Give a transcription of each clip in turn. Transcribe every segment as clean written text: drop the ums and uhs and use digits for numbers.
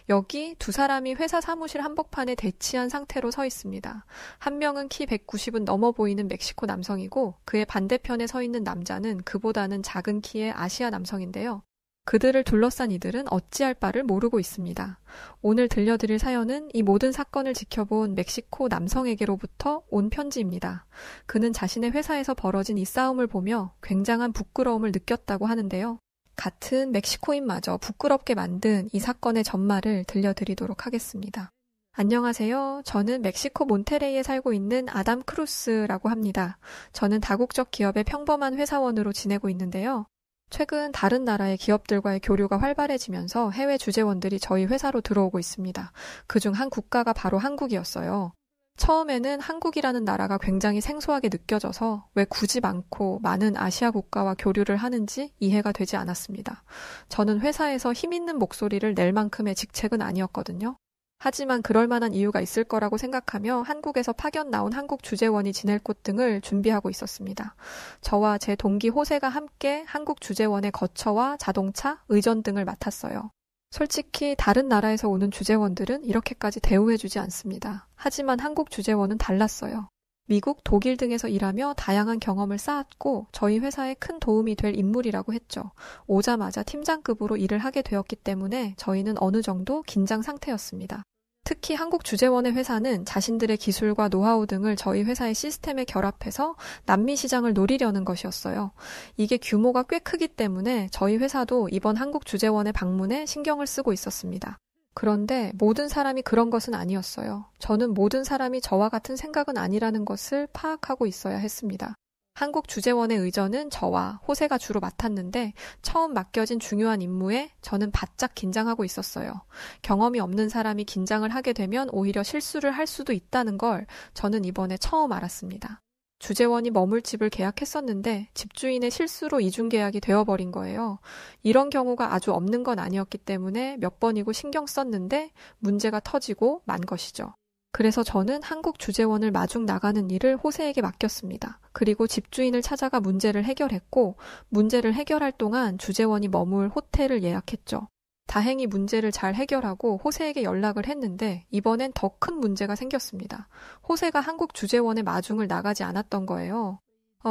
여기 두 사람이 회사 사무실 한복판에 대치한 상태로 서 있습니다. 한 명은 키 190은 넘어 보이는 멕시코 남성이고 그의 반대편에 서 있는 남자는 그보다는 작은 키의 아시아 남성인데요. 그들을 둘러싼 이들은 어찌할 바를 모르고 있습니다. 오늘 들려드릴 사연은 이 모든 사건을 지켜본 멕시코 남성에게로부터 온 편지입니다. 그는 자신의 회사에서 벌어진 이 싸움을 보며 굉장한 부끄러움을 느꼈다고 하는데요. 같은 멕시코인마저 부끄럽게 만든 이 사건의 전말을 들려드리도록 하겠습니다. 안녕하세요. 저는 멕시코 몬테레이에 살고 있는 아담 크루스라고 합니다. 저는 다국적 기업의 평범한 회사원으로 지내고 있는데요. 최근 다른 나라의 기업들과의 교류가 활발해지면서 해외 주재원들이 저희 회사로 들어오고 있습니다. 그중 한 국가가 바로 한국이었어요. 처음에는 한국이라는 나라가 굉장히 생소하게 느껴져서 왜 굳이 많은 아시아 국가와 교류를 하는지 이해가 되지 않았습니다. 저는 회사에서 힘 있는 목소리를 낼 만큼의 직책은 아니었거든요. 하지만 그럴 만한 이유가 있을 거라고 생각하며 한국에서 파견 나온 한국 주재원이 지낼 곳 등을 준비하고 있었습니다. 저와 제 동기 호세가 함께 한국 주재원의 거처와 자동차, 의전 등을 맡았어요. 솔직히 다른 나라에서 오는 주재원들은 이렇게까지 대우해주지 않습니다. 하지만 한국 주재원은 달랐어요. 미국, 독일 등에서 일하며 다양한 경험을 쌓았고 저희 회사에 큰 도움이 될 인물이라고 했죠. 오자마자 팀장급으로 일을 하게 되었기 때문에 저희는 어느 정도 긴장 상태였습니다. 특히 한국 주재원의 회사는 자신들의 기술과 노하우 등을 저희 회사의 시스템에 결합해서 남미 시장을 노리려는 것이었어요. 이게 규모가 꽤 크기 때문에 저희 회사도 이번 한국 주재원의 방문에 신경을 쓰고 있었습니다. 그런데 모든 사람이 그런 것은 아니었어요. 저는 모든 사람이 저와 같은 생각은 아니라는 것을 파악하고 있어야 했습니다. 한국 주재원의 의전은 저와 호세가 주로 맡았는데 처음 맡겨진 중요한 임무에 저는 바짝 긴장하고 있었어요. 경험이 없는 사람이 긴장을 하게 되면 오히려 실수를 할 수도 있다는 걸 저는 이번에 처음 알았습니다. 주재원이 머물 집을 계약했었는데 집주인의 실수로 이중계약이 되어버린 거예요. 이런 경우가 아주 없는 건 아니었기 때문에 몇 번이고 신경 썼는데 문제가 터지고 만 것이죠. 그래서 저는 한국 주재원을 마중 나가는 일을 호세에게 맡겼습니다. 그리고 집주인을 찾아가 문제를 해결했고 문제를 해결할 동안 주재원이 머물 호텔을 예약했죠. 다행히 문제를 잘 해결하고 호세에게 연락을 했는데 이번엔 더 큰 문제가 생겼습니다. 호세가 한국 주재원의 마중을 나가지 않았던 거예요.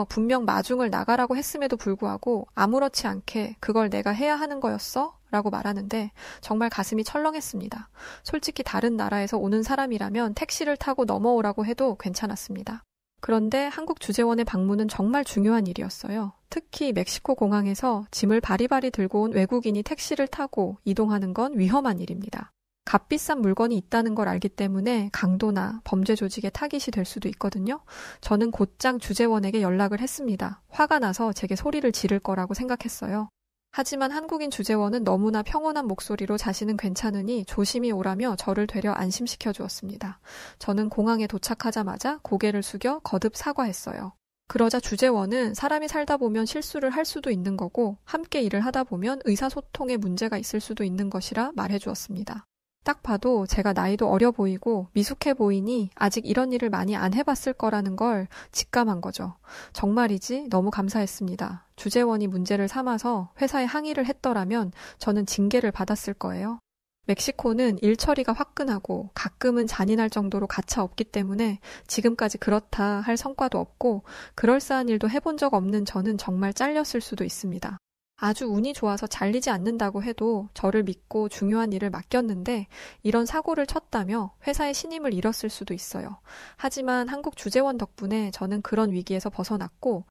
분명 마중을 나가라고 했음에도 불구하고 아무렇지 않게 그걸 내가 해야 하는 거였어? 라고 말하는데 정말 가슴이 철렁했습니다. 솔직히 다른 나라에서 오는 사람이라면 택시를 타고 넘어오라고 해도 괜찮았습니다. 그런데 한국 주재원의 방문은 정말 중요한 일이었어요. 특히 멕시코 공항에서 짐을 바리바리 들고 온 외국인이 택시를 타고 이동하는 건 위험한 일입니다. 값비싼 물건이 있다는 걸 알기 때문에 강도나 범죄 조직의 타깃이 될 수도 있거든요. 저는 곧장 주재원에게 연락을 했습니다. 화가 나서 제게 소리를 지를 거라고 생각했어요. 하지만 한국인 주재원은 너무나 평온한 목소리로 자신은 괜찮으니 조심히 오라며 저를 되려 안심시켜 주었습니다. 저는 공항에 도착하자마자 고개를 숙여 거듭 사과했어요. 그러자 주재원은 사람이 살다 보면 실수를 할 수도 있는 거고 함께 일을 하다 보면 의사소통에 문제가 있을 수도 있는 것이라 말해 주었습니다. 딱 봐도 제가 나이도 어려 보이고 미숙해 보이니 아직 이런 일을 많이 안 해봤을 거라는 걸 직감한 거죠. 정말이지 너무 감사했습니다. 주재원이 문제를 삼아서 회사에 항의를 했더라면 저는 징계를 받았을 거예요. 멕시코는 일 처리가 화끈하고 가끔은 잔인할 정도로 가차없기 때문에 지금까지 그렇다 할 성과도 없고 그럴싸한 일도 해본 적 없는 저는 정말 잘렸을 수도 있습니다. 아주 운이 좋아서 잘리지 않는다고 해도 저를 믿고 중요한 일을 맡겼는데 이런 사고를 쳤다며 회사의 신임을 잃었을 수도 있어요. 하지만 한국 주재원 덕분에 저는 그런 위기에서 벗어났고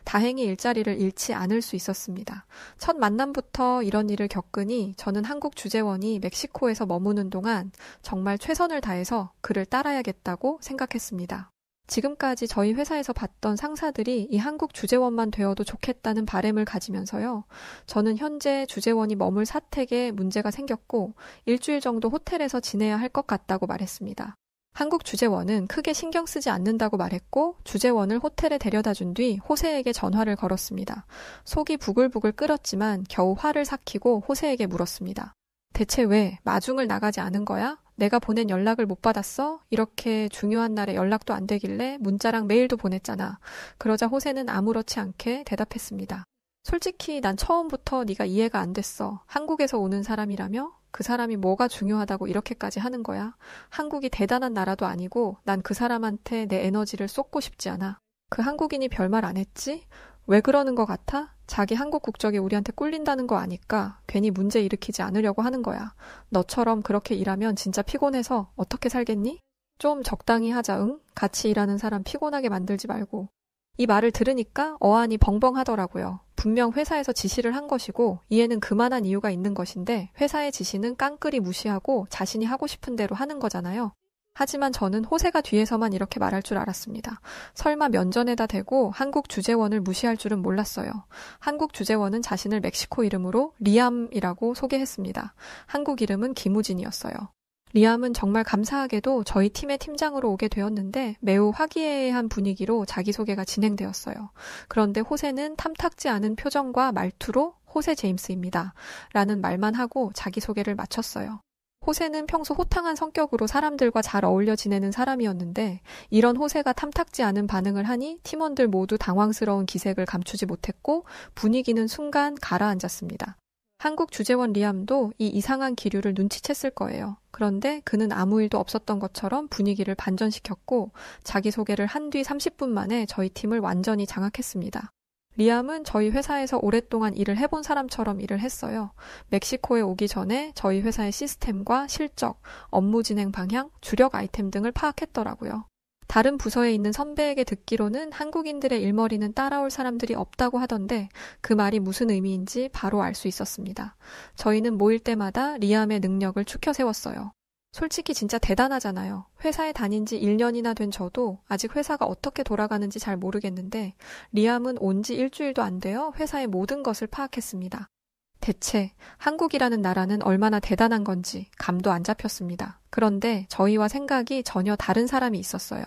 다행히 일자리를 잃지 않을 수 있었습니다. 첫 만남부터 이런 일을 겪으니 저는 한국 주재원이 멕시코에서 머무는 동안 정말 최선을 다해서 그를 따라야겠다고 생각했습니다. 지금까지 저희 회사에서 봤던 상사들이 이 한국 주재원만 되어도 좋겠다는 바람을 가지면서요. 저는 현재 주재원이 머물 사택에 문제가 생겼고 일주일 정도 호텔에서 지내야 할 것 같다고 말했습니다. 한국 주재원은 크게 신경 쓰지 않는다고 말했고 주재원을 호텔에 데려다 준 뒤 호세에게 전화를 걸었습니다. 속이 부글부글 끓었지만 겨우 화를 삭히고 호세에게 물었습니다. 대체 왜 마중을 나가지 않은 거야? 내가 보낸 연락을 못 받았어? 이렇게 중요한 날에 연락도 안 되길래 문자랑 메일도 보냈잖아. 그러자 호세는 아무렇지 않게 대답했습니다. 솔직히 난 처음부터 네가 이해가 안 됐어. 한국에서 오는 사람이라며? 그 사람이 뭐가 중요하다고 이렇게까지 하는 거야? 한국이 대단한 나라도 아니고 난 그 사람한테 내 에너지를 쏟고 싶지 않아. 그 한국인이 별말 안 했지? 왜 그러는 것 같아? 자기 한국 국적이 우리한테 꿀린다는 거 아니까 괜히 문제 일으키지 않으려고 하는 거야. 너처럼 그렇게 일하면 진짜 피곤해서 어떻게 살겠니? 좀 적당히 하자, 응? 같이 일하는 사람 피곤하게 만들지 말고. 이 말을 들으니까 어안이 벙벙하더라고요. 분명 회사에서 지시를 한 것이고 이에는 그만한 이유가 있는 것인데 회사의 지시는 깡그리 무시하고 자신이 하고 싶은 대로 하는 거잖아요. 하지만 저는 호세가 뒤에서만 이렇게 말할 줄 알았습니다. 설마 면전에다 대고 한국 주재원을 무시할 줄은 몰랐어요. 한국 주재원은 자신을 멕시코 이름으로 리암이라고 소개했습니다. 한국 이름은 김우진이었어요. 리암은 정말 감사하게도 저희 팀의 팀장으로 오게 되었는데 매우 화기애애한 분위기로 자기소개가 진행되었어요. 그런데 호세는 탐탁지 않은 표정과 말투로 호세 제임스입니다. 라는 말만 하고 자기소개를 마쳤어요. 호세는 평소 호탕한 성격으로 사람들과 잘 어울려 지내는 사람이었는데 이런 호세가 탐탁지 않은 반응을 하니 팀원들 모두 당황스러운 기색을 감추지 못했고 분위기는 순간 가라앉았습니다. 한국 주재원 리암도 이 이상한 기류를 눈치챘을 거예요. 그런데 그는 아무 일도 없었던 것처럼 분위기를 반전시켰고 자기소개를 한 뒤 30분 만에 저희 팀을 완전히 장악했습니다. 리암은 저희 회사에서 오랫동안 일을 해본 사람처럼 일을 했어요. 멕시코에 오기 전에 저희 회사의 시스템과 실적, 업무 진행 방향, 주력 아이템 등을 파악했더라고요. 다른 부서에 있는 선배에게 듣기로는 한국인들의 일머리는 따라올 사람들이 없다고 하던데 그 말이 무슨 의미인지 바로 알 수 있었습니다. 저희는 모일 때마다 리암의 능력을 추켜 세웠어요. 솔직히 진짜 대단하잖아요. 회사에 다닌 지 1년이나 된 저도 아직 회사가 어떻게 돌아가는지 잘 모르겠는데 리암은 온 지 일주일도 안 되어 회사의 모든 것을 파악했습니다. 대체 한국이라는 나라는 얼마나 대단한 건지 감도 안 잡혔습니다. 그런데 저희와 생각이 전혀 다른 사람이 있었어요.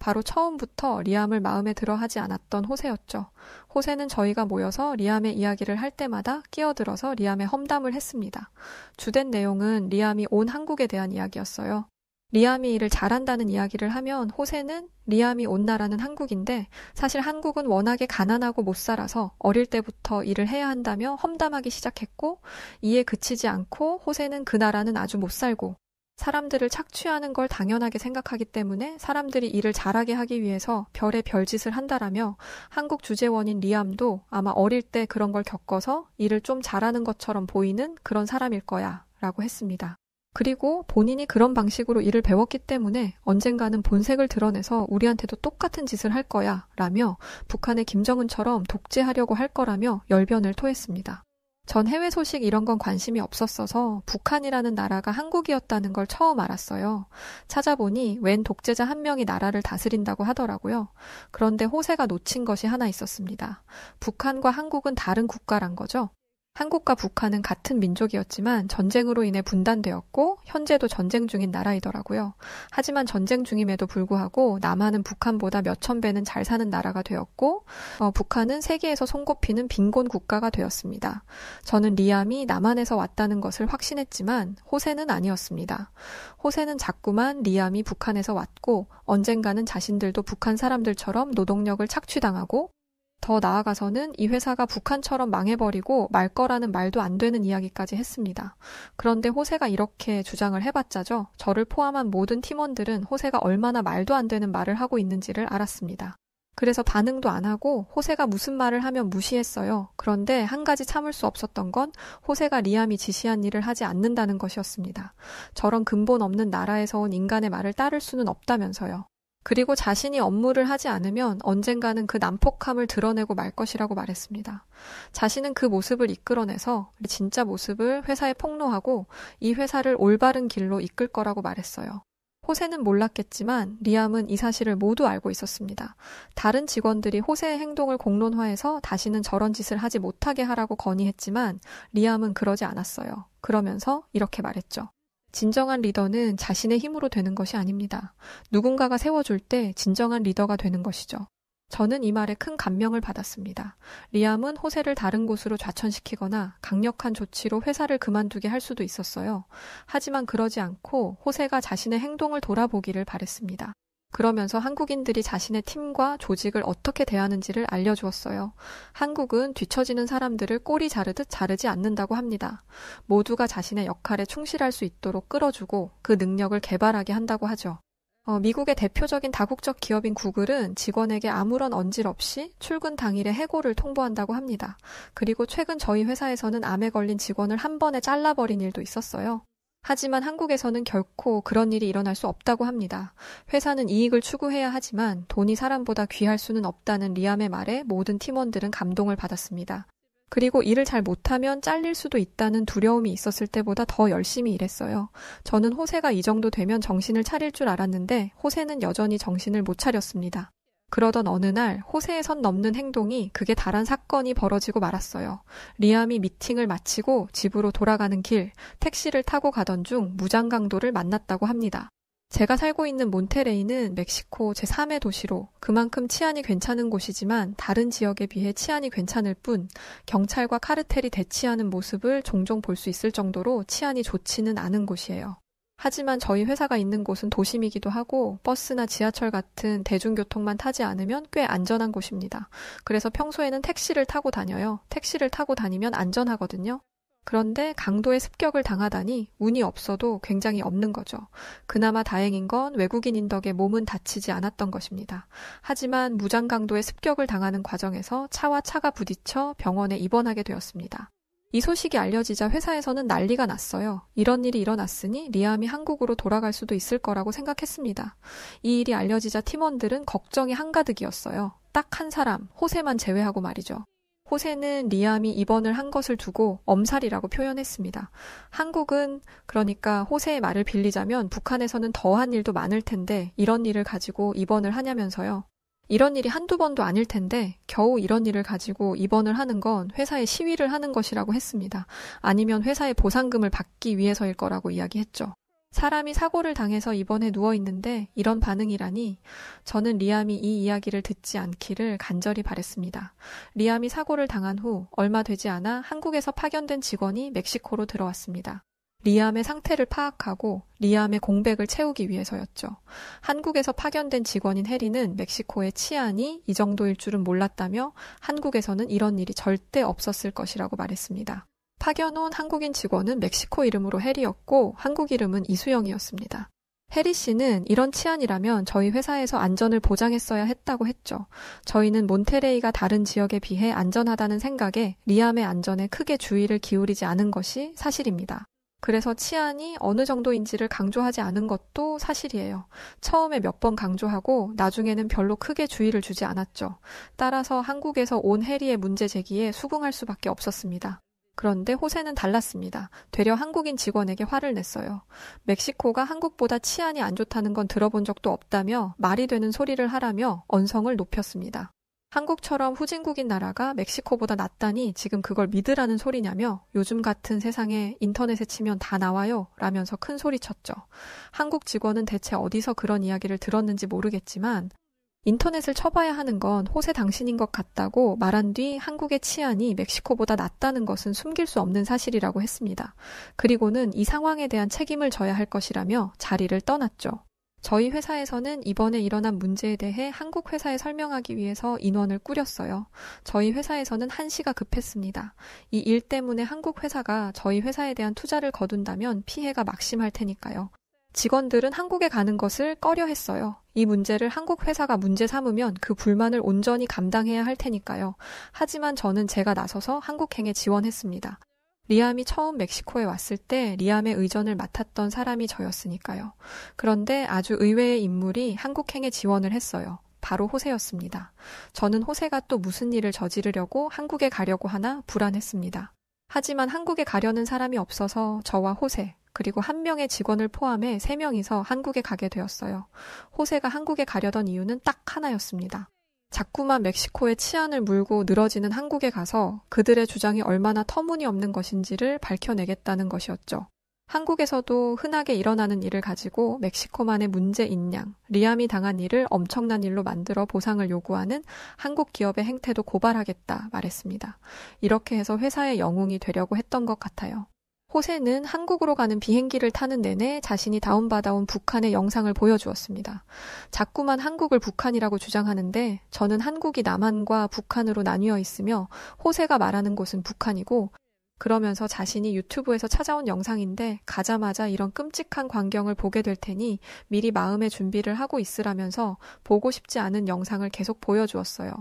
바로 처음부터 리암을 마음에 들어 하지 않았던 호세였죠. 호세는 저희가 모여서 리암의 이야기를 할 때마다 끼어들어서 리암의 험담을 했습니다. 주된 내용은 리암이 온 한국에 대한 이야기였어요. 리암이 일을 잘한다는 이야기를 하면 호세는 리암이 온 나라는 한국인데 사실 한국은 워낙에 가난하고 못 살아서 어릴 때부터 일을 해야 한다며 험담하기 시작했고 이에 그치지 않고 호세는 그 나라는 아주 못 살고 사람들을 착취하는 걸 당연하게 생각하기 때문에 사람들이 일을 잘하게 하기 위해서 별의 별짓을 한다라며 한국 주재원인 리암도 아마 어릴 때 그런 걸 겪어서 일을 좀 잘하는 것처럼 보이는 그런 사람일 거야 라고 했습니다. 그리고 본인이 그런 방식으로 일을 배웠기 때문에 언젠가는 본색을 드러내서 우리한테도 똑같은 짓을 할 거야 라며 북한의 김정은처럼 독재하려고 할 거라며 열변을 토했습니다. 전 해외 소식 이런 건 관심이 없었어서 북한이라는 나라가 한국이었다는 걸 처음 알았어요. 찾아보니 웬 독재자 한 명이 나라를 다스린다고 하더라고요. 그런데 호세가 놓친 것이 하나 있었습니다. 북한과 한국은 다른 국가란 거죠. 한국과 북한은 같은 민족이었지만 전쟁으로 인해 분단되었고 현재도 전쟁 중인 나라이더라고요. 하지만 전쟁 중임에도 불구하고 남한은 북한보다 몇천 배는 잘 사는 나라가 되었고 북한은 세계에서 손꼽히는 빈곤 국가가 되었습니다. 저는 리암이 남한에서 왔다는 것을 확신했지만 호세는 아니었습니다. 호세는 자꾸만 리암이 북한에서 왔고 언젠가는 자신들도 북한 사람들처럼 노동력을 착취당하고 더 나아가서는 이 회사가 북한처럼 망해버리고 말 거라는 말도 안 되는 이야기까지 했습니다. 그런데 호세가 이렇게 주장을 해봤자죠. 저를 포함한 모든 팀원들은 호세가 얼마나 말도 안 되는 말을 하고 있는지를 알았습니다. 그래서 반응도 안 하고 호세가 무슨 말을 하면 무시했어요. 그런데 한 가지 참을 수 없었던 건 호세가 리암이 지시한 일을 하지 않는다는 것이었습니다. 저런 근본 없는 나라에서 온 인간의 말을 따를 수는 없다면서요. 그리고 자신이 업무를 하지 않으면 언젠가는 그 난폭함을 드러내고 말 것이라고 말했습니다. 자신은 그 모습을 이끌어내서 진짜 모습을 회사에 폭로하고 이 회사를 올바른 길로 이끌 거라고 말했어요. 호세는 몰랐겠지만 리암은 이 사실을 모두 알고 있었습니다. 다른 직원들이 호세의 행동을 공론화해서 다시는 저런 짓을 하지 못하게 하라고 건의했지만 리암은 그러지 않았어요. 그러면서 이렇게 말했죠. 진정한 리더는 자신의 힘으로 되는 것이 아닙니다. 누군가가 세워줄 때 진정한 리더가 되는 것이죠. 저는 이 말에 큰 감명을 받았습니다. 리암은 호세를 다른 곳으로 좌천시키거나 강력한 조치로 회사를 그만두게 할 수도 있었어요. 하지만 그러지 않고 호세가 자신의 행동을 돌아보기를 바랬습니다. 그러면서 한국인들이 자신의 팀과 조직을 어떻게 대하는지를 알려주었어요. 한국은 뒤처지는 사람들을 꼬리 자르듯 자르지 않는다고 합니다. 모두가 자신의 역할에 충실할 수 있도록 끌어주고 그 능력을 개발하게 한다고 하죠. 미국의 대표적인 다국적 기업인 구글은 직원에게 아무런 언질 없이 출근 당일에 해고를 통보한다고 합니다. 그리고 최근 저희 회사에서는 암에 걸린 직원을 한 번에 잘라버린 일도 있었어요. 하지만 한국에서는 결코 그런 일이 일어날 수 없다고 합니다. 회사는 이익을 추구해야 하지만 돈이 사람보다 귀할 수는 없다는 리암의 말에 모든 팀원들은 감동을 받았습니다. 그리고 일을 잘 못하면 잘릴 수도 있다는 두려움이 있었을 때보다 더 열심히 일했어요. 저는 호세가 이 정도 되면 정신을 차릴 줄 알았는데 호세는 여전히 정신을 못 차렸습니다. 그러던 어느 날 호세의 선 넘는 행동이 극에 달한 사건이 벌어지고 말았어요. 리암이 미팅을 마치고 집으로 돌아가는 길, 택시를 타고 가던 중 무장강도를 만났다고 합니다. 제가 살고 있는 몬테레이는 멕시코 제3의 도시로 그만큼 치안이 괜찮은 곳이지만 다른 지역에 비해 치안이 괜찮을 뿐 경찰과 카르텔이 대치하는 모습을 종종 볼 수 있을 정도로 치안이 좋지는 않은 곳이에요. 하지만 저희 회사가 있는 곳은 도심이기도 하고 버스나 지하철 같은 대중교통만 타지 않으면 꽤 안전한 곳입니다. 그래서 평소에는 택시를 타고 다녀요. 택시를 타고 다니면 안전하거든요. 그런데 강도의 습격을 당하다니 운이 없어도 굉장히 없는 거죠. 그나마 다행인 건 외국인인 덕에 몸은 다치지 않았던 것입니다. 하지만 무장 강도의 습격을 당하는 과정에서 차와 차가 부딪혀 병원에 입원하게 되었습니다. 이 소식이 알려지자 회사에서는 난리가 났어요. 이런 일이 일어났으니 리암이 한국으로 돌아갈 수도 있을 거라고 생각했습니다. 이 일이 알려지자 팀원들은 걱정이 한가득이었어요. 딱 한 사람, 호세만 제외하고 말이죠. 호세는 리암이 입원을 한 것을 두고 엄살이라고 표현했습니다. 한국은 그러니까 호세의 말을 빌리자면 북한에서는 더한 일도 많을 텐데 이런 일을 가지고 입원을 하냐면서요. 이런 일이 한두 번도 아닐 텐데 겨우 이런 일을 가지고 입원을 하는 건 회사에 시위를 하는 것이라고 했습니다. 아니면 회사의 보상금을 받기 위해서일 거라고 이야기했죠. 사람이 사고를 당해서 입원해 누워있는데 이런 반응이라니 저는 리암이 이 이야기를 듣지 않기를 간절히 바랬습니다. 리암이 사고를 당한 후 얼마 되지 않아 한국에서 파견된 직원이 멕시코로 들어왔습니다. 리암의 상태를 파악하고 리암의 공백을 채우기 위해서였죠. 한국에서 파견된 직원인 해리는 멕시코의 치안이 이 정도일 줄은 몰랐다며 한국에서는 이런 일이 절대 없었을 것이라고 말했습니다. 파견 온 한국인 직원은 멕시코 이름으로 해리였고 한국 이름은 이수영이었습니다. 해리 씨는 이런 치안이라면 저희 회사에서 안전을 보장했어야 했다고 했죠. 저희는 몬테레이가 다른 지역에 비해 안전하다는 생각에 리암의 안전에 크게 주의를 기울이지 않은 것이 사실입니다. 그래서 치안이 어느 정도인지를 강조하지 않은 것도 사실이에요. 처음에 몇 번 강조하고 나중에는 별로 크게 주의를 주지 않았죠. 따라서 한국에서 온 해리의 문제 제기에 수긍할 수밖에 없었습니다. 그런데 호세는 달랐습니다. 되려 한국인 직원에게 화를 냈어요. 멕시코가 한국보다 치안이 안 좋다는 건 들어본 적도 없다며 말이 되는 소리를 하라며 언성을 높였습니다. 한국처럼 후진국인 나라가 멕시코보다 낫다니 지금 그걸 믿으라는 소리냐며 요즘 같은 세상에 인터넷에 치면 다 나와요 라면서 큰 소리쳤죠. 한국 직원은 대체 어디서 그런 이야기를 들었는지 모르겠지만 인터넷을 쳐봐야 하는 건 호세 당신인 것 같다고 말한 뒤 한국의 치안이 멕시코보다 낫다는 것은 숨길 수 없는 사실이라고 했습니다. 그리고는 이 상황에 대한 책임을 져야 할 것이라며 자리를 떠났죠. 저희 회사에서는 이번에 일어난 문제에 대해 한국 회사에 설명하기 위해서 인원을 꾸렸어요. 저희 회사에서는 한시가 급했습니다. 이 일 때문에 한국 회사가 저희 회사에 대한 투자를 거둔다면 피해가 막심할 테니까요. 직원들은 한국에 가는 것을 꺼려했어요. 이 문제를 한국 회사가 문제 삼으면 그 불만을 온전히 감당해야 할 테니까요. 하지만 저는 제가 나서서 한국행에 지원했습니다. 리암이 처음 멕시코에 왔을 때 리암의 의전을 맡았던 사람이 저였으니까요. 그런데 아주 의외의 인물이 한국행에 지원을 했어요. 바로 호세였습니다. 저는 호세가 또 무슨 일을 저지르려고 한국에 가려고 하나 불안했습니다. 하지만 한국에 가려는 사람이 없어서 저와 호세, 그리고 한 명의 직원을 포함해 3명이서 한국에 가게 되었어요. 호세가 한국에 가려던 이유는 딱 하나였습니다. 자꾸만 멕시코의 치안을 물고 늘어지는 한국에 가서 그들의 주장이 얼마나 터무니없는 것인지를 밝혀내겠다는 것이었죠. 한국에서도 흔하게 일어나는 일을 가지고 멕시코만의 문제인 양, 리암이 당한 일을 엄청난 일로 만들어 보상을 요구하는 한국 기업의 행태도 고발하겠다 말했습니다. 이렇게 해서 회사의 영웅이 되려고 했던 것 같아요. 호세는 한국으로 가는 비행기를 타는 내내 자신이 다운받아온 북한의 영상을 보여주었습니다. 자꾸만 한국을 북한이라고 주장하는데 저는 한국이 남한과 북한으로 나뉘어 있으며 호세가 말하는 곳은 북한이고 그러면서 자신이 유튜브에서 찾아온 영상인데 가자마자 이런 끔찍한 광경을 보게 될 테니 미리 마음의 준비를 하고 있으라면서 보고 싶지 않은 영상을 계속 보여주었어요.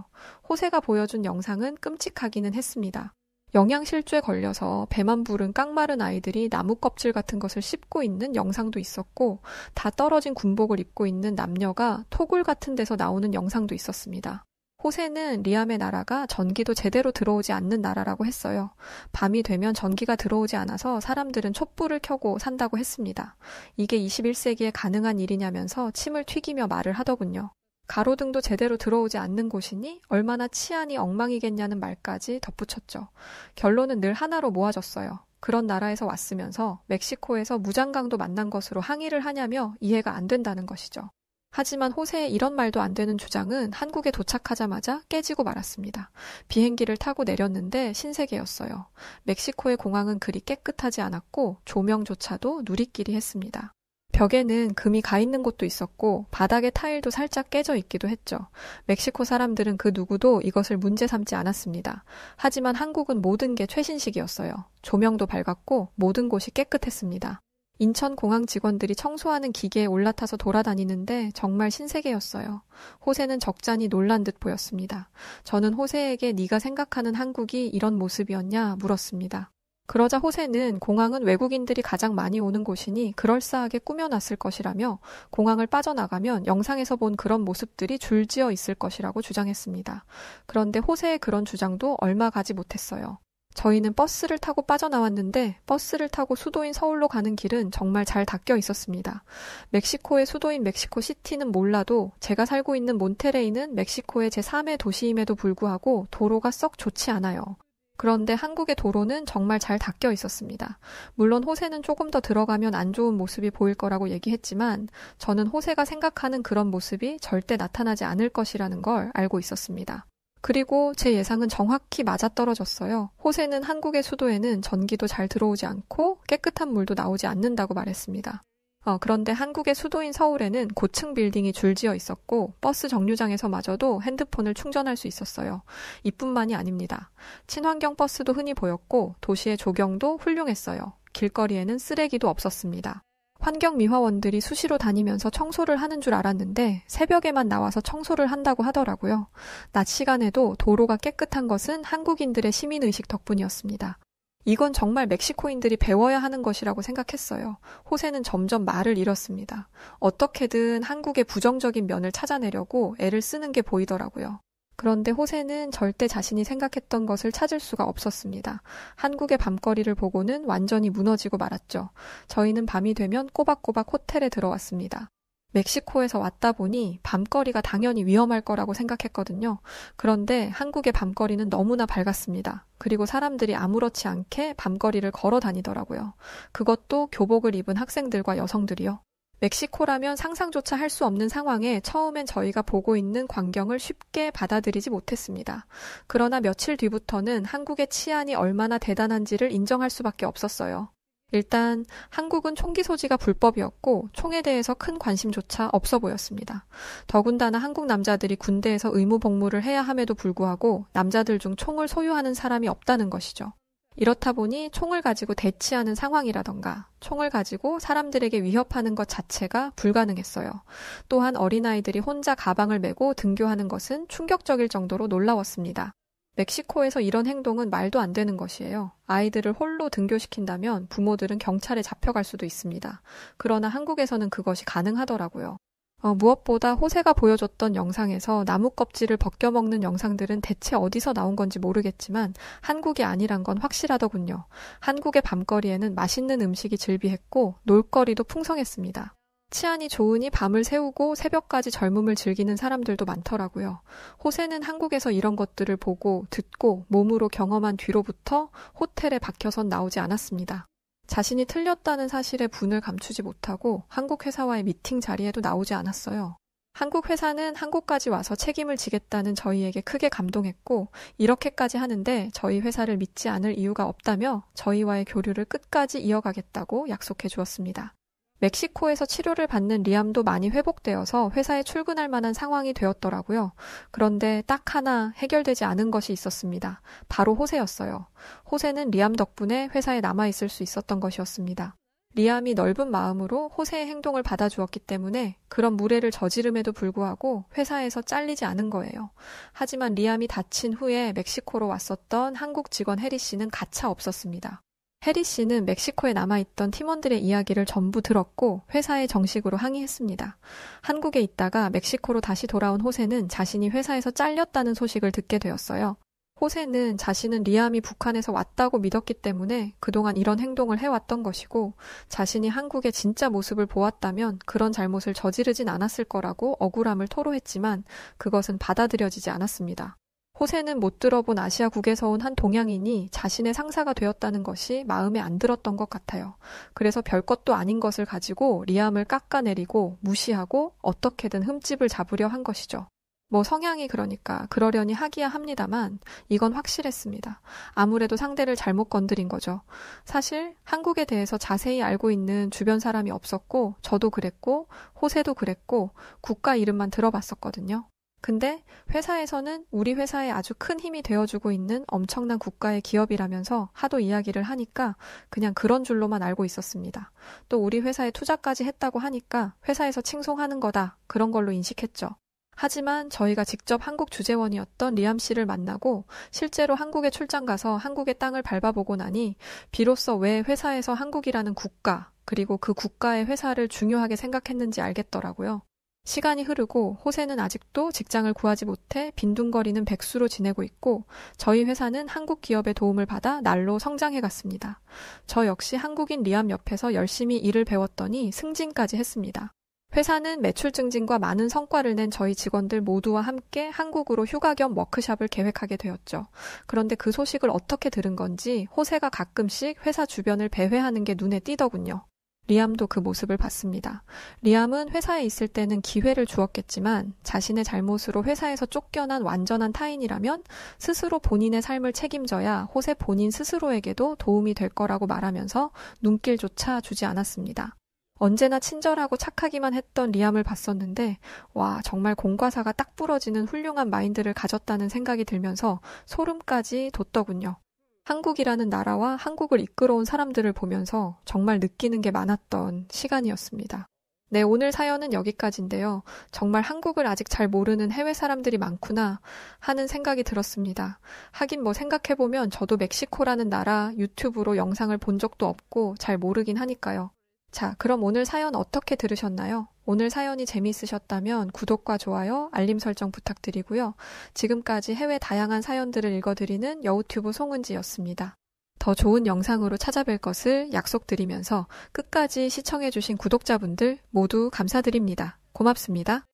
호세가 보여준 영상은 끔찍하기는 했습니다. 영양실조에 걸려서 배만 부른 깡마른 아이들이 나무 껍질 같은 것을 씹고 있는 영상도 있었고 다 떨어진 군복을 입고 있는 남녀가 토굴 같은 데서 나오는 영상도 있었습니다. 호세는 리암의 나라가 전기도 제대로 들어오지 않는 나라라고 했어요. 밤이 되면 전기가 들어오지 않아서 사람들은 촛불을 켜고 산다고 했습니다. 이게 21세기에 가능한 일이냐면서 침을 튀기며 말을 하더군요. 가로등도 제대로 들어오지 않는 곳이니 얼마나 치안이 엉망이겠냐는 말까지 덧붙였죠. 결론은 늘 하나로 모아졌어요. 그런 나라에서 왔으면서 멕시코에서 무장강도 만난 것으로 항의를 하냐며 이해가 안 된다는 것이죠. 하지만 호세의 이런 말도 안 되는 주장은 한국에 도착하자마자 깨지고 말았습니다. 비행기를 타고 내렸는데 신세계였어요. 멕시코의 공항은 그리 깨끗하지 않았고 조명조차도 누리끼리 했습니다. 벽에는 금이 가 있는 곳도 있었고 바닥의 타일도 살짝 깨져 있기도 했죠. 멕시코 사람들은 그 누구도 이것을 문제 삼지 않았습니다. 하지만 한국은 모든 게 최신식이었어요. 조명도 밝았고 모든 곳이 깨끗했습니다. 인천공항 직원들이 청소하는 기계에 올라타서 돌아다니는데 정말 신세계였어요. 호세는 적잖이 놀란 듯 보였습니다. 저는 호세에게 네가 생각하는 한국이 이런 모습이었냐 물었습니다. 그러자 호세는 공항은 외국인들이 가장 많이 오는 곳이니 그럴싸하게 꾸며놨을 것이라며 공항을 빠져나가면 영상에서 본 그런 모습들이 줄지어 있을 것이라고 주장했습니다. 그런데 호세의 그런 주장도 얼마 가지 못했어요. 저희는 버스를 타고 빠져나왔는데 버스를 타고 수도인 서울로 가는 길은 정말 잘 닦여 있었습니다. 멕시코의 수도인 멕시코시티는 몰라도 제가 살고 있는 몬테레이는 멕시코의 제3의 도시임에도 불구하고 도로가 썩 좋지 않아요. 그런데 한국의 도로는 정말 잘 닦여 있었습니다. 물론 호세는 조금 더 들어가면 안 좋은 모습이 보일 거라고 얘기했지만 저는 호세가 생각하는 그런 모습이 절대 나타나지 않을 것이라는 걸 알고 있었습니다. 그리고 제 예상은 정확히 맞아떨어졌어요. 호세는 한국의 수도에는 전기도 잘 들어오지 않고 깨끗한 물도 나오지 않는다고 말했습니다. 그런데 한국의 수도인 서울에는 고층 빌딩이 줄지어 있었고 버스 정류장에서마저도 핸드폰을 충전할 수 있었어요. 이뿐만이 아닙니다. 친환경 버스도 흔히 보였고 도시의 조경도 훌륭했어요. 길거리에는 쓰레기도 없었습니다. 환경미화원들이 수시로 다니면서 청소를 하는 줄 알았는데 새벽에만 나와서 청소를 한다고 하더라고요. 낮 시간에도 도로가 깨끗한 것은 한국인들의 시민의식 덕분이었습니다. 이건 정말 멕시코인들이 배워야 하는 것이라고 생각했어요. 호세는 점점 말을 잃었습니다. 어떻게든 한국의 부정적인 면을 찾아내려고 애를 쓰는 게 보이더라고요. 그런데 호세는 절대 자신이 생각했던 것을 찾을 수가 없었습니다. 한국의 밤거리를 보고는 완전히 무너지고 말았죠. 저희는 밤이 되면 꼬박꼬박 호텔에 들어왔습니다. 멕시코에서 왔다 보니 밤거리가 당연히 위험할 거라고 생각했거든요. 그런데 한국의 밤거리는 너무나 밝았습니다. 그리고 사람들이 아무렇지 않게 밤거리를 걸어 다니더라고요. 그것도 교복을 입은 학생들과 여성들이요. 멕시코라면 상상조차 할 수 없는 상황에 처음엔 저희가 보고 있는 광경을 쉽게 받아들이지 못했습니다. 그러나 며칠 뒤부터는 한국의 치안이 얼마나 대단한지를 인정할 수밖에 없었어요. 일단 한국은 총기 소지가 불법이었고 총에 대해서 큰 관심조차 없어 보였습니다. 더군다나 한국 남자들이 군대에서 의무 복무를 해야 함에도 불구하고 남자들 중 총을 소유하는 사람이 없다는 것이죠. 이렇다 보니 총을 가지고 대치하는 상황이라던가 총을 가지고 사람들에게 위협하는 것 자체가 불가능했어요. 또한 어린아이들이 혼자 가방을 메고 등교하는 것은 충격적일 정도로 놀라웠습니다. 멕시코에서 이런 행동은 말도 안 되는 것이에요. 아이들을 홀로 등교시킨다면 부모들은 경찰에 잡혀갈 수도 있습니다. 그러나 한국에서는 그것이 가능하더라고요. 무엇보다 호세가 보여줬던 영상에서 나무 껍질을 벗겨먹는 영상들은 대체 어디서 나온 건지 모르겠지만 한국이 아니란 건 확실하더군요. 한국의 밤거리에는 맛있는 음식이 즐비했고 놀거리도 풍성했습니다. 치안이 좋으니 밤을 새우고 새벽까지 젊음을 즐기는 사람들도 많더라고요. 호세는 한국에서 이런 것들을 보고 듣고 몸으로 경험한 뒤로부터 호텔에 박혀선 나오지 않았습니다. 자신이 틀렸다는 사실에 분을 감추지 못하고 한국 회사와의 미팅 자리에도 나오지 않았어요. 한국 회사는 한국까지 와서 책임을 지겠다는 저희에게 크게 감동했고 이렇게까지 하는데 저희 회사를 믿지 않을 이유가 없다며 저희와의 교류를 끝까지 이어가겠다고 약속해 주었습니다. 멕시코에서 치료를 받는 리암도 많이 회복되어서 회사에 출근할 만한 상황이 되었더라고요. 그런데 딱 하나 해결되지 않은 것이 있었습니다. 바로 호세였어요. 호세는 리암 덕분에 회사에 남아있을 수 있었던 것이었습니다. 리암이 넓은 마음으로 호세의 행동을 받아주었기 때문에 그런 무례를 저지름에도 불구하고 회사에서 잘리지 않은 거예요. 하지만 리암이 다친 후에 멕시코로 왔었던 한국 직원 해리 씨는 가차 없었습니다. 해리 씨는 멕시코에 남아있던 팀원들의 이야기를 전부 들었고 회사에 정식으로 항의했습니다. 한국에 있다가 멕시코로 다시 돌아온 호세는 자신이 회사에서 잘렸다는 소식을 듣게 되었어요. 호세는 자신은 리암이 북한에서 왔다고 믿었기 때문에 그동안 이런 행동을 해왔던 것이고 자신이 한국의 진짜 모습을 보았다면 그런 잘못을 저지르진 않았을 거라고 억울함을 토로했지만 그것은 받아들여지지 않았습니다. 호세는 못 들어본 아시아국에서 온 한 동양인이 자신의 상사가 되었다는 것이 마음에 안 들었던 것 같아요. 그래서 별것도 아닌 것을 가지고 리암을 깎아내리고 무시하고 어떻게든 흠집을 잡으려 한 것이죠. 성향이 그러니까 그러려니 하기야 합니다만 이건 확실했습니다. 아무래도 상대를 잘못 건드린 거죠. 사실 한국에 대해서 자세히 알고 있는 주변 사람이 없었고 저도 그랬고 호세도 그랬고 국가 이름만 들어봤었거든요. 근데 회사에서는 우리 회사에 아주 큰 힘이 되어주고 있는 엄청난 국가의 기업이라면서 하도 이야기를 하니까 그냥 그런 줄로만 알고 있었습니다. 또 우리 회사에 투자까지 했다고 하니까 회사에서 칭송하는 거다 그런 걸로 인식했죠. 하지만 저희가 직접 한국 주재원이었던 리암 씨를 만나고 실제로 한국에 출장 가서 한국의 땅을 밟아보고 나니 비로소 왜 회사에서 한국이라는 국가 그리고 그 국가의 회사를 중요하게 생각했는지 알겠더라고요. 시간이 흐르고 호세는 아직도 직장을 구하지 못해 빈둥거리는 백수로 지내고 있고 저희 회사는 한국 기업의 도움을 받아 날로 성장해 갔습니다. 저 역시 한국인 리암 옆에서 열심히 일을 배웠더니 승진까지 했습니다. 회사는 매출 증진과 많은 성과를 낸 저희 직원들 모두와 함께 한국으로 휴가 겸 워크숍을 계획하게 되었죠. 그런데 그 소식을 어떻게 들은 건지 호세가 가끔씩 회사 주변을 배회하는 게 눈에 띄더군요. 리암도 그 모습을 봤습니다. 리암은 회사에 있을 때는 기회를 주었겠지만 자신의 잘못으로 회사에서 쫓겨난 완전한 타인이라면 스스로 본인의 삶을 책임져야 호세 본인 스스로에게도 도움이 될 거라고 말하면서 눈길조차 주지 않았습니다. 언제나 친절하고 착하기만 했던 리암을 봤었는데 와 정말 공과사가 딱 부러지는 훌륭한 마인드를 가졌다는 생각이 들면서 소름까지 돋더군요. 한국이라는 나라와 한국을 이끌어온 사람들을 보면서 정말 느끼는 게 많았던 시간이었습니다. 네, 오늘 사연은 여기까지인데요. 정말 한국을 아직 잘 모르는 해외 사람들이 많구나 하는 생각이 들었습니다. 하긴 생각해보면 저도 멕시코라는 나라 유튜브로 영상을 본 적도 없고 잘 모르긴 하니까요. 자, 그럼 오늘 사연 어떻게 들으셨나요? 오늘 사연이 재미있으셨다면 구독과 좋아요, 알림 설정 부탁드리고요. 지금까지 해외 다양한 사연들을 읽어드리는 여우튜브 송은지였습니다. 더 좋은 영상으로 찾아뵐 것을 약속드리면서 끝까지 시청해주신 구독자분들 모두 감사드립니다. 고맙습니다.